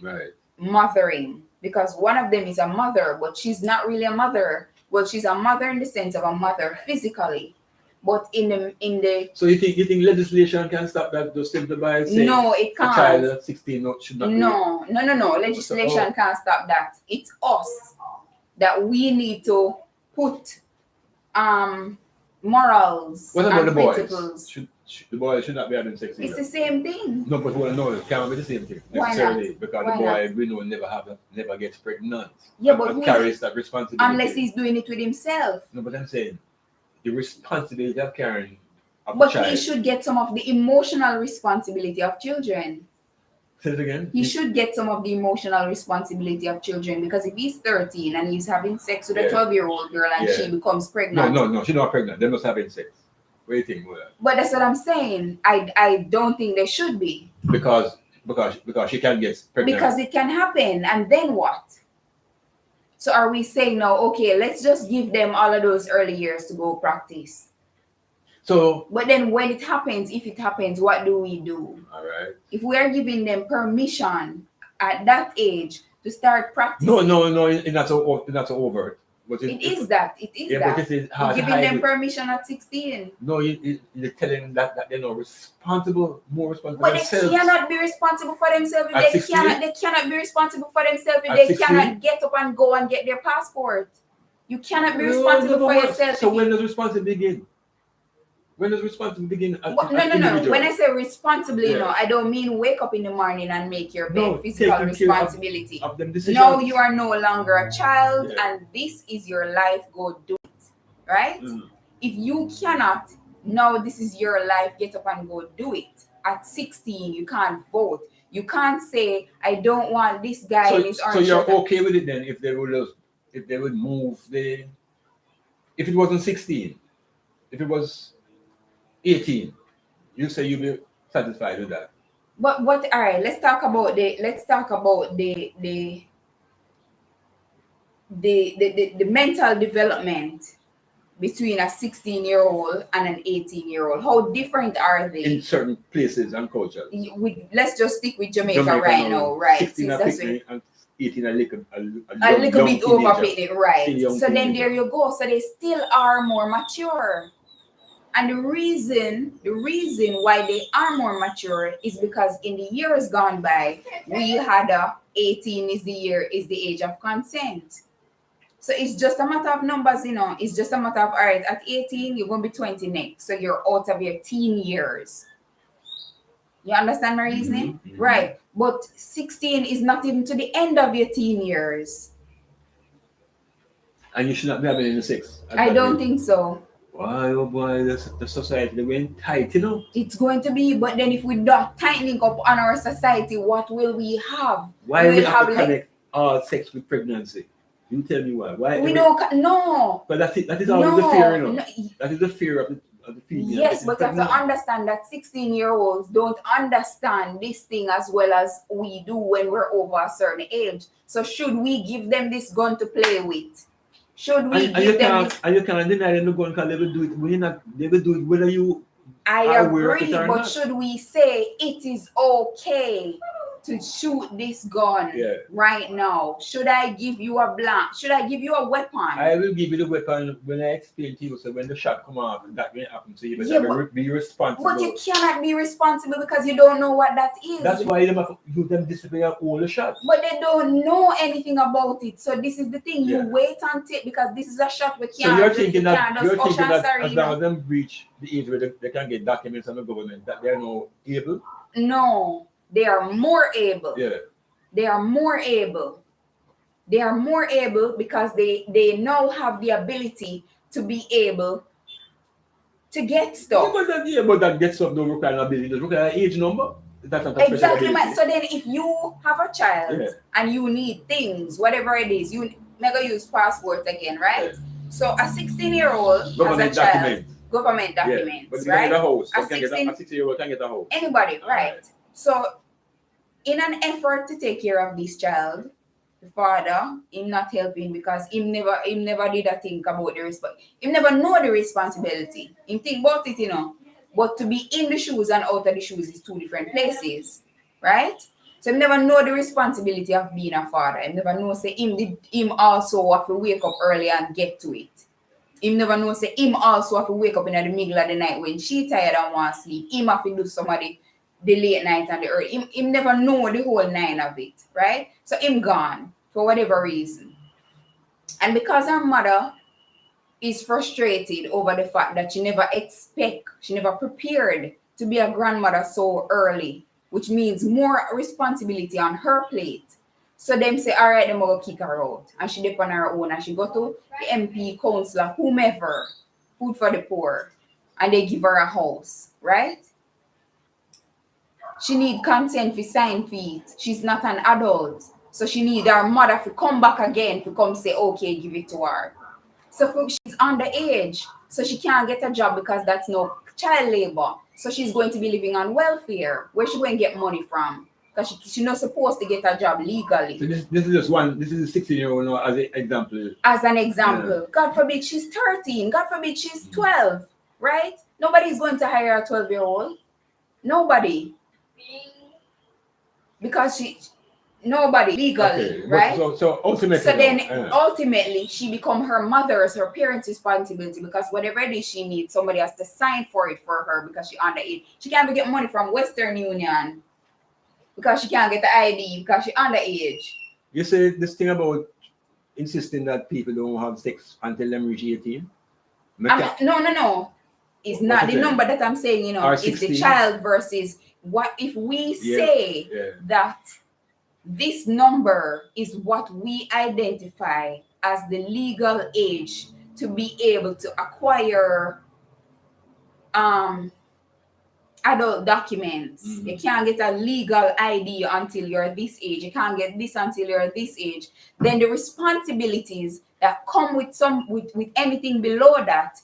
mothering, because one of them is a mother, but she's not really a mother. Well, she's a mother in the sense of a mother physically, but in the. So you think legislation can stop that? Just simply by saying no, it can't. A child at 16 should not. No. Legislation can't stop that. It's us that we need to put morals. What about and the boys? principles. The boys should not be having sex either. It's the same thing. No, but it can't be the same thing necessarily. Because the boy we know never gets pregnant. Yeah, but carries that responsibility. Unless he's doing it with himself. No, but I'm saying the responsibility of carrying a but child. he should get some of the emotional responsibility of children. Say it again. He should get some of the emotional responsibility of children, because if he's 13 and he's having sex with a 12-year-old girl and she becomes pregnant. No, she's not pregnant. They must having sex. What do you think? But that's what I'm saying. I don't think they should be. Because she can get pregnant. Because it can happen, and then what? So are we saying now, okay, let's just give them all of those early years to go practice? So, but then when it happens, if it happens, what do we do? All right. If we are giving them permission at that age to start practicing. No, it's not so overt. But it is that. But you're giving them permission at 16. No, you're telling them that they're not responsible, more responsible but themselves. They cannot be responsible for themselves. They cannot be responsible for themselves if they 16? cannot get up and go and get their passport. You cannot be responsible for yourself. So when does responsibility begin? When does responsibility begin? No. When I say responsibly, no, I don't mean wake up in the morning and make your bed. Physical responsibility. Of them decisions. No, you are no longer a child, and this is your life. Go do it, right? If you cannot, no, this is your life. Get up and go do it. At 16, you can't vote. You can't say, I don't want this guy in his orange. So you're okay with it then? If they would move if it wasn't 16, if it was 18, you say you'll be satisfied with that. But what? All right, let's talk about the mental development between a 16-year-old and an 18-year-old. How different are they in certain places and cultures? Let's just stick with Jamaica right now, right? 16 and 18 a little bit overpaid, right? So then there you go. So they still are more mature. And the reason why they are more mature is because in the years gone by, we had 18 is the age of consent. So it's just a matter of numbers, It's just a matter of, all right, at 18, you're going to be 20 next. So you're out of your teen years. You understand my reasoning? Mm-hmm. Right. But 16 is not even to the end of your teen years. And you should not be having any sex. I don't think so. Why, oh boy, the society, they're going tight, It's going to be, but then if we're not tightening up on our society, what will we have? Why we have to connect all sex with pregnancy? You tell me why. We don't, no. But that is always the fear, No. That is the fear of the female. Yes, but you have to understand that 16-year-olds don't understand this thing as well as we do when we're over a certain age. So should we give them this gun to play with? Should we give them this? And you can't deny them the gun because they will do it. They will do it whether you agree, but not. Should we say it is okay to shoot this gun right now? Should I give you a blank? Should I give you a weapon? I will give you the weapon when I explain to you. So when the shot come off, that will happen. So you better be responsible. But you cannot be responsible because you don't know what that is. That's why them display all the shots. But they don't know anything about it. So this is the thing. You wait until, because this is a shot we can't. So you're thinking that as long as them reach the age where they can get documents from the government, that they are now able? No. They are more able. Yeah. They are more able. They are more able because they now have the ability to be able to get stuff. But that get stuff don't require an ability. It requires an age number. That's not exactly. So then if you have a child and you need things, whatever it is, you never use passports again, right? Yeah. So a 16-year-old government has a child. Documents. Government documents, but right? Get a house. A 16-year-old can get a house. Anybody, right? So, in an effort to take care of this child, the father, him not helping because him never did a think about the him never know the responsibility. Him think about it, But to be in the shoes and out of the shoes is two different places, right? So him never know the responsibility of being a father. Him never know say him also have to wake up early and get to it. Him never know say him also have to wake up in the middle of the night when she tired and want to sleep. Him have to do somebody the late night and the early. Him never know the whole nine of it, right? So him gone for whatever reason. And because her mother is frustrated over the fact that she never prepared to be a grandmother so early, which means more responsibility on her plate. So them say, all right, them will kick her out. And she dip on her own and she go to the MP, councillor, whomever, food for the poor, and they give her a house, right? She need consent for sign feet. She's not an adult. So she need her mother to come back again to come say, okay, give it to her. So she's underage. So she can't get a job because that's no child labor. So she's going to be living on welfare. Where she going to get money from? Because she's not supposed to get a job legally. So this is just one, this is a 16-year-old now as an example. As an example. Yeah. God forbid she's 13. God forbid she's 12. Right? Nobody's going to hire a 12-year-old. Nobody. Because nobody legally, okay. Right? So ultimately. So then ultimately she become her mother's, her parents' responsibility, because whatever it is she needs, somebody has to sign for it for her because she's underage. She can't get money from Western Union because she can't get the ID because she's underage. You say this thing about insisting that people don't have sex until they reach 18? No. It's not the number that I'm saying, you know, it's the child versus what if we say that this number is what we identify as the legal age to be able to acquire adult documents. Mm-hmm. You can't get a legal ID until you're this age. You can't get this until you're this age. Then the responsibilities that come with with anything below that.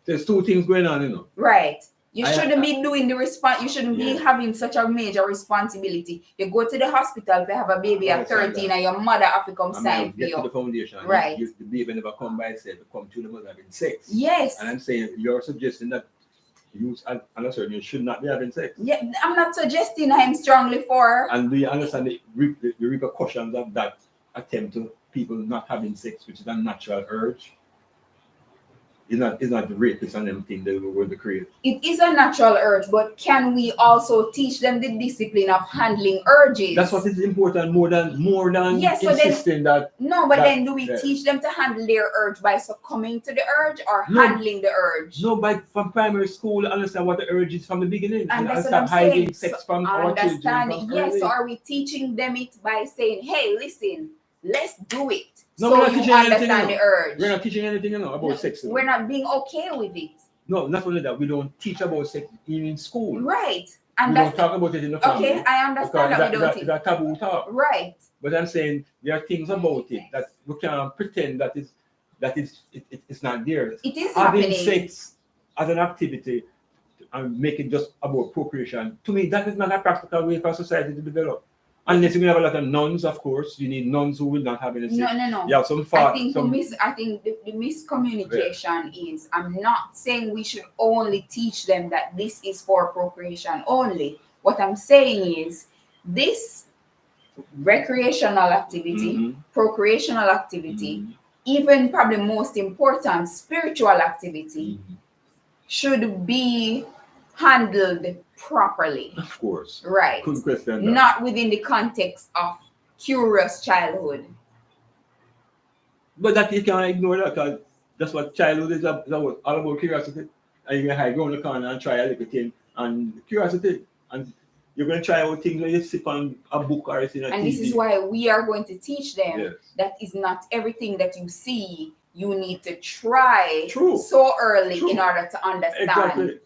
There's two things going on, you know. Right. You shouldn't be doing the you shouldn't be having such a major responsibility. You go to the hospital if you have a baby at 13 and your mother have to come sign for you. Get to the foundation. Right. The baby never come by itself, come to the mother having sex. Yes. And I'm saying you're suggesting that you should not be having sex. Yeah, I'm not suggesting I'm strongly for. And do you understand the repercussions of that attempt to people not having sex, which is a natural urge? It's not the rapist and them thing that we're going to create. It is a natural urge, but can we also teach them the discipline of handling urges? That's what is important more than insisting that. No, but then do we teach them to handle their urge by succumbing to the urge or handling the urge? No, from primary school, understand what the urge is from the beginning. And that's stop what I'm hiding saying. sex from our children. Yes, so are we teaching them it by saying, hey, listen, let's do it. No, so you understand the urge. We're not teaching anything about sex. We're not being okay with it. No, not only that. We don't teach about sex even in school. Right. And we don't talk about it in the family. Okay, I understand that we don't. It's a taboo talk. Right. But I'm saying there are things about it that we can't pretend that it's not there. It is having happening. Sex as an activity and make it just about procreation. To me, that is not a practical way for society to develop. Unless you have a lot of nuns, of course, you need nuns who will not have any sex. No. You have some I think the miscommunication is, I'm not saying we should only teach them that this is for procreation only. What I'm saying is this recreational activity, procreational activity, even probably most important, spiritual activity, should be handled properly. Of course. Right. Couldn't question that. Not within the context of curious childhood. But that you can't ignore that, because that's what childhood is about, all about curiosity. And you can go in the corner and try a little thing and curiosity. And you're going to try out things when you sit on a book or see a TV. And this is why we are going to teach them that is not everything that you see you need to try so early in order to understand. Exactly.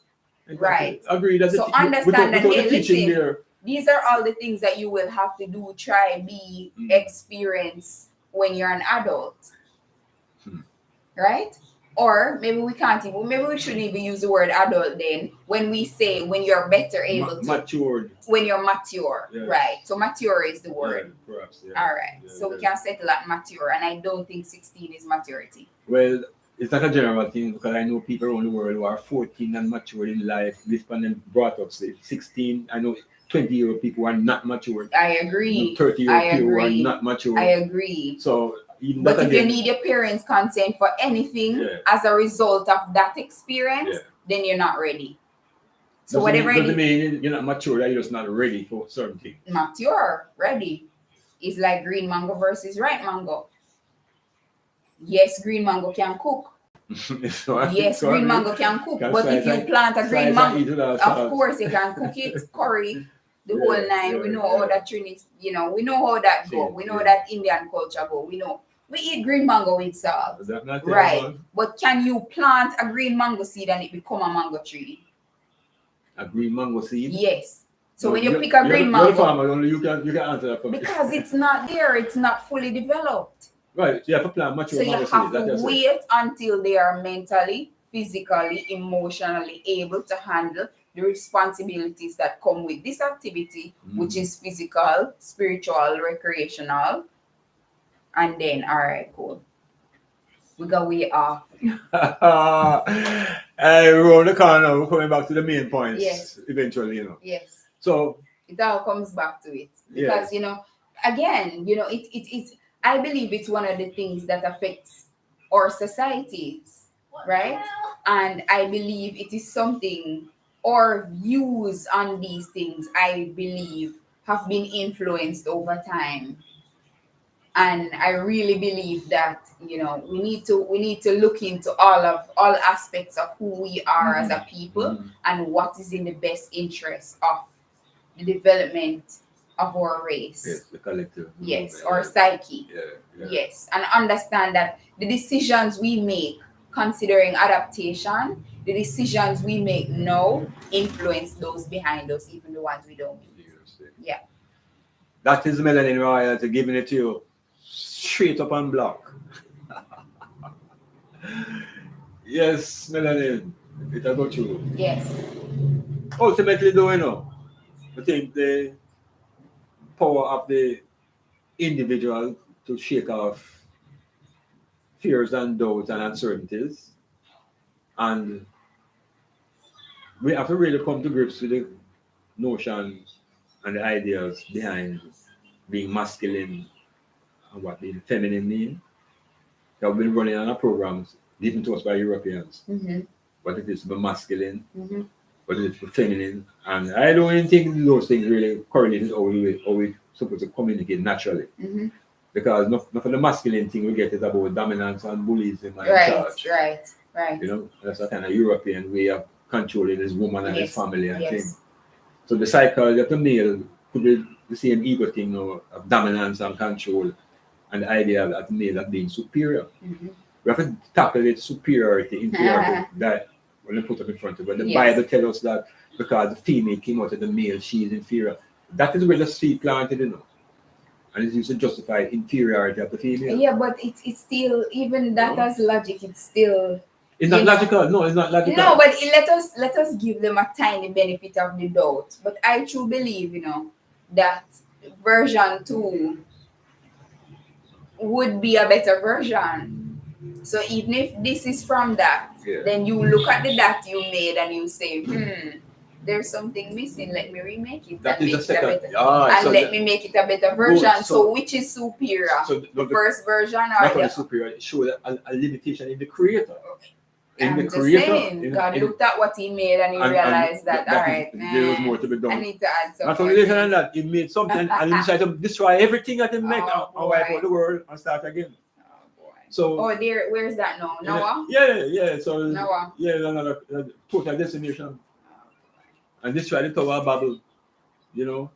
Right. Agree. So understand that, hey, listen, these are all the things that you will have to do, try, be, experience when you're an adult. Right? Or maybe we shouldn't even use the word adult then when we say when you're better able to. Matured. When you're mature. Yeah. Right. So mature is the word. Yeah, perhaps, all right. So we can settle at mature. And I don't think 16 is maturity. Well, it's not a general thing, because I know people around the world who are 14 and mature in life. This one them brought up, say 16. I know 20-year-old people who are not mature. I agree. 30-year-old people who are not mature. I agree. So, but if you need your parents' consent for anything as a result of that experience, then you're not ready. So doesn't mean you're not mature, that you're just not ready for certain things. Mature, ready. It's like green mango versus ripe mango. Yes, green mango can cook. Green mango can cook. But if you plant a green mango, of course you can cook it, curry, the whole nine. We know how that Trinity, we know how that go. We know how that Indian culture go. We eat green mango with salt. Right. But can you plant a green mango seed and it become a mango tree? A green mango seed? Yes. So when you pick a green mango, you're a farmer, only you can answer that for me. because it's not there, it's not fully developed. Right, you have to plant mature So you mango have seeds, to wait until they are mentally, physically, emotionally able to handle the responsibilities that come with this activity, which is physical, spiritual, recreational, and then all right, cool. We go way off. We're on the corner. We're coming back to the main points. Yes. Eventually, you know. Yes. So it all comes back to it because you know, again, you know, it's. I believe it's one of the things that affects our societies, right? And I believe it is something, our views on these things, I believe, have been influenced over time. And I really believe that, you know, we need to look into all aspects of who we are as a people and what is in the best interest of the development of our race. Yes, the collective. Yes, our psyche. Yeah. Yes, and understand that the decisions we make considering adaptation, the decisions we make now influence those behind us, even the ones we don't make. Yeah. That is Melanin Royalty giving it to you straight up on block. Yes, Melanin. It will go through. Yes. Ultimately, though, you know, I think the power of the individual to shake off fears and doubts and uncertainties. And we have to really come to grips with the notions and the ideas behind being masculine and what being feminine mean. We've been running on our programs given to us by Europeans. What it is to be masculine, what it is to be feminine. And I don't even think those things really correlate with how we supposed to communicate naturally. Because not for the masculine thing we get is about dominance and bullyism and charge. Right. You know, that's a kind of European way of controlling his woman and his family and things. So the psychology of the male could be the same ego thing, you know, of dominance and control, and the idea that the male as being superior. We have to tackle it superiority, inferiority, that when they put up in front of it. The Bible tells us that because the female came out of the male, she is inferior. That is where the seed planted, you know. And it's used to justify inferiority of the female. Yeah, but it's still, even that as logic, it's still... It's not logical. No, it's not logical. No, but let us give them a tiny benefit of the doubt. But I truly believe, you know, that version 2 would be a better version. So even if this is from that, then you look at the that you made and you say, there's something missing. Let me remake it. Let me make it a better version. So which is superior? So the first version or the superior? It shows a limitation in the creator. God looked at what he made and he realized that all right, there was more to be done. I need to add something. Not only than that, he made something and he decided to destroy everything that he made and wipe out the world and start again. So where's that now? Noah? Yeah. So Noah. Another total decimation. And destroy the Tower of Babel, you know.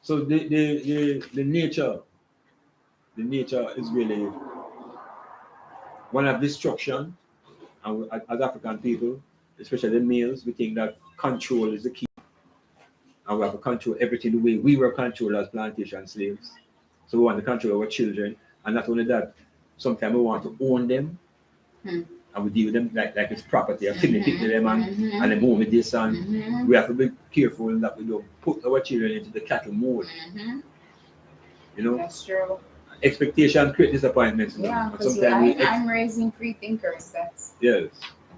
So the nature is really one of destruction. And as African people, especially the males, we think that control is the key. And we have to control everything the way we were controlled as plantation slaves. So we want to control our children. And not only that, sometimes we want to own them. And we deal with them like it's property. And pick them and they move with this. And we have to be careful that we don't put our children into the cattle mode. You know? That's true. Expectation create disappointments. Yeah, because I'm raising free thinkers. That's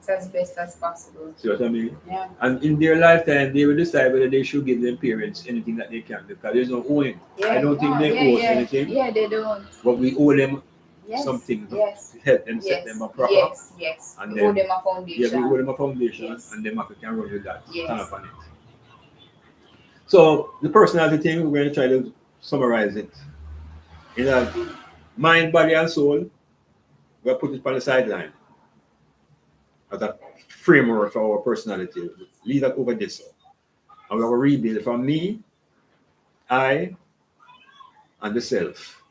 as best as possible. See what I mean? Yeah. And in their lifetime, they will decide whether they should give their parents anything that they can, because there's no owing. I don't think they owe anything. Yeah, they don't. But we owe them something to help them set them up proper. Yes. And we then, owe them a foundation. Yeah, we owe them a foundation, and them can run with that. Stand up on it. So the personality thing, we're going to try to summarize it. You know, mind, body, and soul, we'll put it on the sideline as a framework for our personality. Leave that over this. And we have a rebuild from me, I, and the self,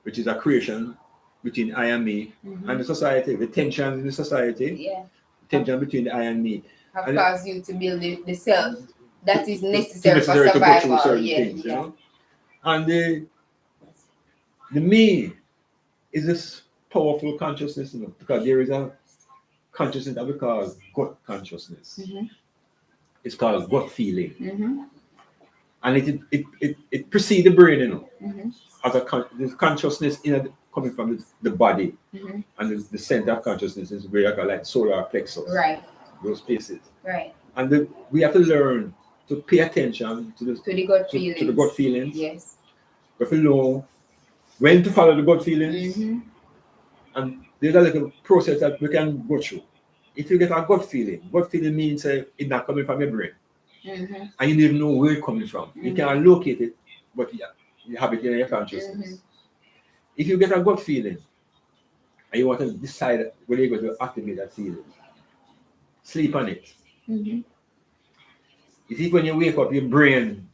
which is a creation between I and me and the society. The tension in the society, tension between the I and me. Have caused you to build the self. that is necessary for to go through survival. certain Yeah, things, you yeah. know. And the me is this powerful consciousness, you know, because there is a consciousness that we call gut consciousness. Mm-hmm. It's called gut feeling, Mm-hmm. and it precedes the brain, you know, Mm-hmm. as the consciousness coming from the body, Mm-hmm. and the center of consciousness is where I got like solar plexus, Right. those places, Right. and we have to learn to pay attention to the gut feelings. to the gut feelings. Yes. If you know when to follow the gut feelings, Mm-hmm. and there's a little process that we can go through. If you get a gut feeling means it's not coming from your brain, Mm-hmm. and you don't even know where it's coming from. You can locate it, but you have it in your consciousness. Mm-hmm. If you get a gut feeling and you want to decide whether you're going to activate that feeling, sleep on it. Mm-hmm. You see, when you wake up, your brain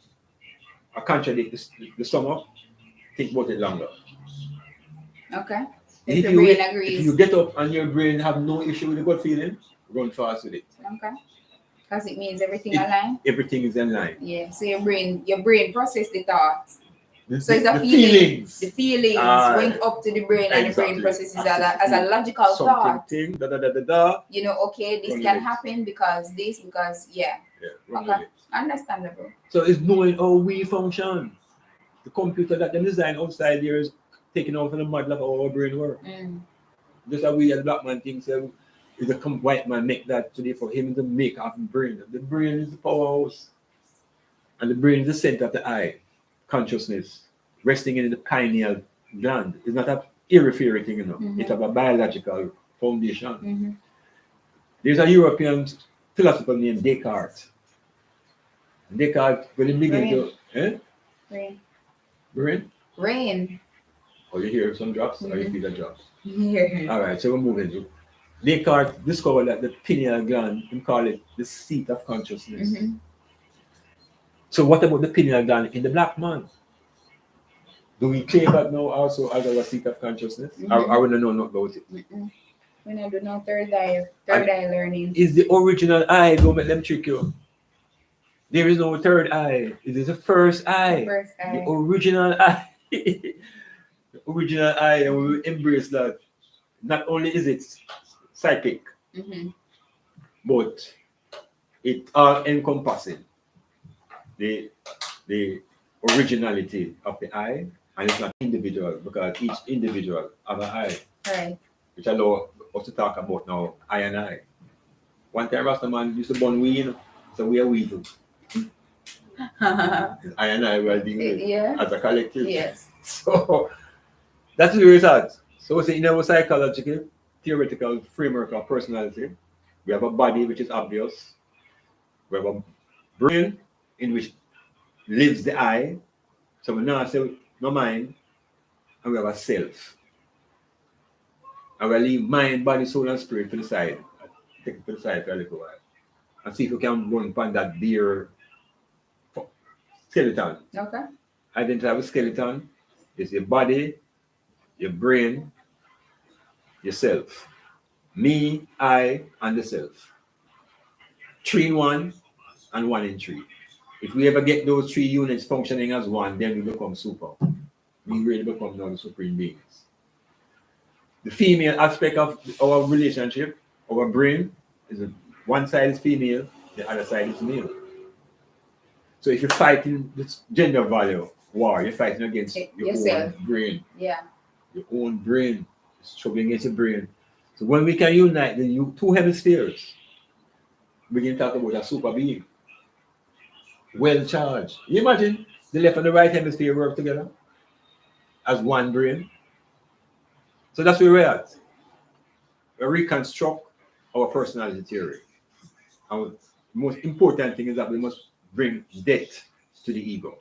contradict the stomach, think about it longer. Okay. If the you brain agrees. if you get up and your brain have no issue with the gut feeling, run fast with it. Okay. Because it means everything aligned. Everything is in line. Yeah. So your brain process the thoughts. So it's the a feeling. feelings. The feelings went up to the brain, and the brain Exactly. processes as a logical thought. Something, da. You know, okay, this Run can with it. happen because yeah. Run Okay. with it. Understandable. So it's knowing how we function. The computer that they design outside there is taking over the model of how our brain works. Mm. Just how we as black man think so is a white man make that today for him to make our brain. The brain is the powerhouse. And the brain is the center of the eye, consciousness, resting in the pineal gland. It's not a periphery thing, you know. Mm-hmm. It's a biological foundation. Mm-hmm. There's a European philosopher named Descartes. Descartes, when he began to Rain. Oh, you hear some drops? Mm-hmm. Or you feel the drops? Yeah. All right, so we're moving to Descartes discovered that the pineal gland, we call it the seat of consciousness. Mm-hmm. So what about the pineal gland in the black man? Do we claim that now also as our seat of consciousness? Mm-hmm. I want to know not about it. Mm-mm. When I do no third eye learning. Is the original eye, don't make them trick you. There is no third eye. It is the first eye. The original eye. The original eye, and we will embrace that. Not only is it psychic, but it all encompassing the originality of the eye, and it's not individual because each individual have an eye. Right. Which allow us to talk about now eye and eye. One time Rastaman used to burn weed, so we are weasel. Eye and eye we are dealing with as a collective. Yes. So that's where it's at. So it's in our psychological, theoretical framework of personality. We have a body which is obvious. We have a brain in which lives the eye. So we now say no mind, and we have a self. And we leave mind, body, soul, and spirit to the side. Take it to the side for a little while. And see if we can run upon that bare skeleton. Okay. Identify with skeleton is your body, your brain, yourself. Me, I, and the self. 3 in 1 and 1 in 3. If we ever get those 3 units functioning as one, then we become super. We really become now the supreme beings. The female aspect of our relationship, our brain, is one side is female, the other side is male. So if you're fighting this gender value war, you're fighting against your own brain. Yeah. Your own brain. Struggling against your brain. So when we can unite the 2 hemispheres, we can talk about a super being. Well charged. You imagine the left and the right hemisphere work together as one brain. So that's where we're at. We reconstruct our personality theory. And the most important thing is that we must bring death to the ego.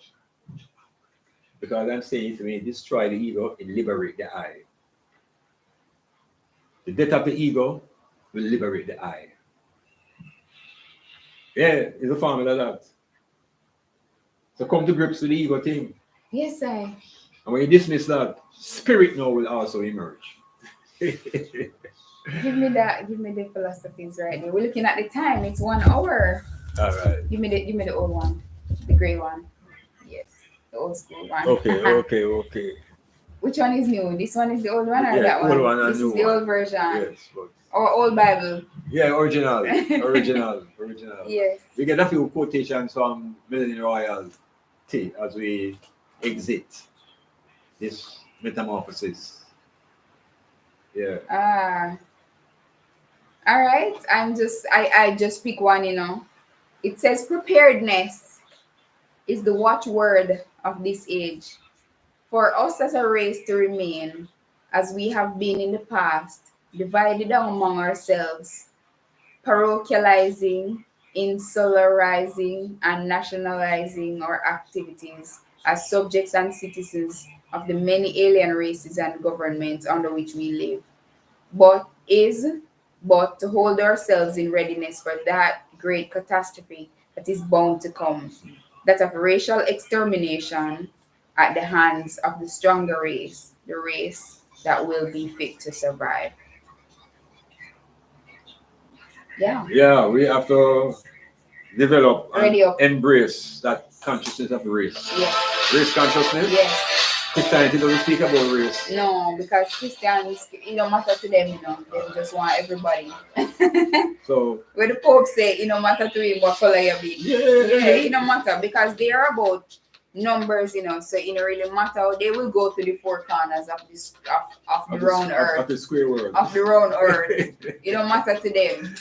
Because I'm saying if we destroy the ego, it liberates the I. The death of the ego will liberate the I. Yeah, it's a formula that. So come to grips with the ego thing. Yes, I. And when you dismiss that, spirit now will also emerge. Give me the philosophies right there. We're looking at the time. It's 1 hour. All right. Give me the old one, the gray one. Yes, the old school one. Okay. Which one is new? This one is the old one or Yeah, that old one? one and This new is the one. old version. Yes, but Or old Bible. yeah, original. Yes. We get a few quotations from Millennium Royalty as we exit this metamorphosis. Yeah. All right. I just pick one, It says preparedness is the watchword of this age. For us as a race to remain, as we have been in the past, divided among ourselves, parochializing, insularizing, and nationalizing our activities as subjects and citizens of the many alien races and governments under which we live, but to hold ourselves in readiness for that great catastrophe that is bound to come, that of racial extermination at the hands of the stronger race, the race that will be fit to survive. Yeah. Yeah, we have to develop and Ready up. embrace that consciousness of race. Yes. Race consciousness. Yes. Christianity doesn't speak about race. No, because Christians, it don't matter to them, They just want everybody. So Where the Pope say, it don't matter to him what color you be. Yeah, it don't matter because they are about numbers, So it don't really matter. They will go to the four corners of this of the round earth. Of the square world. Of the round earth. It don't matter to them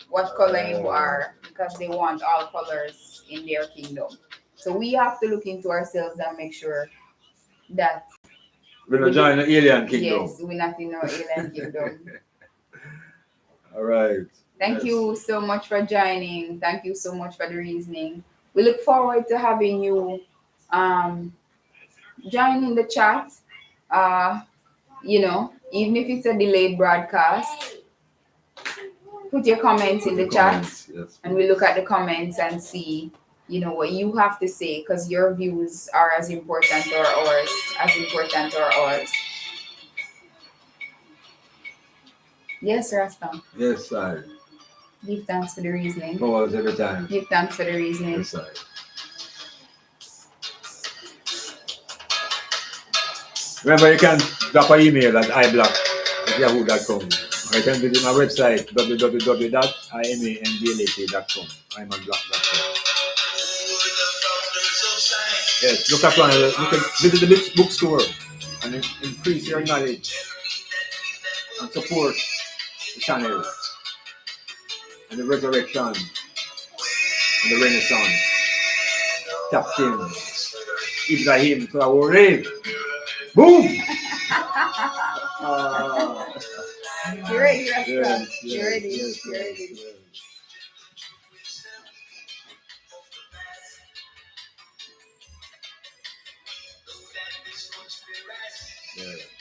what color you are because they want all colors in their kingdom. So we have to look into ourselves and make sure that we're not joining the alien kingdom. yes, we're not in our alien kingdom. All right. Thank you so much for joining. Thank you so much for the reasoning. We look forward to having you join in the chat. Even if it's a delayed broadcast, put your comments in the chat, yes. and we look at the comments and see, what you have to say, because your views are as important to ours. Yes, Rasta. Yes, I. Give thanks for the reasoning. Always, every time. Give thanks for the reasoning. Yes, I. Remember, you can drop an email at iblak@yahoo.com. Or you can visit my website, www.imandlak.com. imandlak.com. Yes, look at one. You can visit the bookstore and increase your knowledge and support the channel and the resurrection and the renaissance. Captain Ibrahim Traore. Boom! You're ready, Rasta. Yes, You're ready. yes, You're ready. yes.